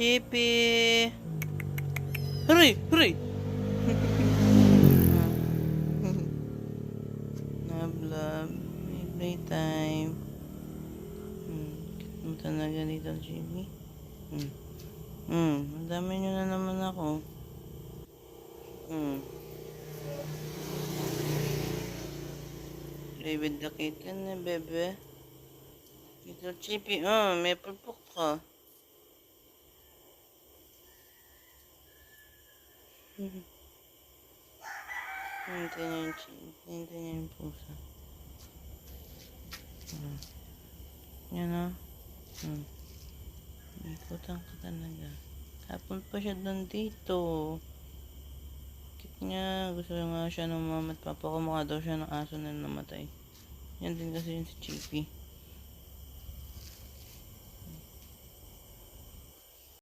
Chippy! Hurry! Hurry! Love. Playtime. Ano talaga dito, Chippy? Ang dami nyo na naman ako. Play with the kitten na, bebe. Little Chippy, may pulpok ka. Hintay niya yung Chippy. Hintay niya yung pusa. Yan o. Ikutan ka talaga. Tapon pa siya doon dito. Kit niya. Gusto nga siya ng mama at papa ko. Mukha daw siya ng aso na namatay. Yan din kasi yun si Chippy.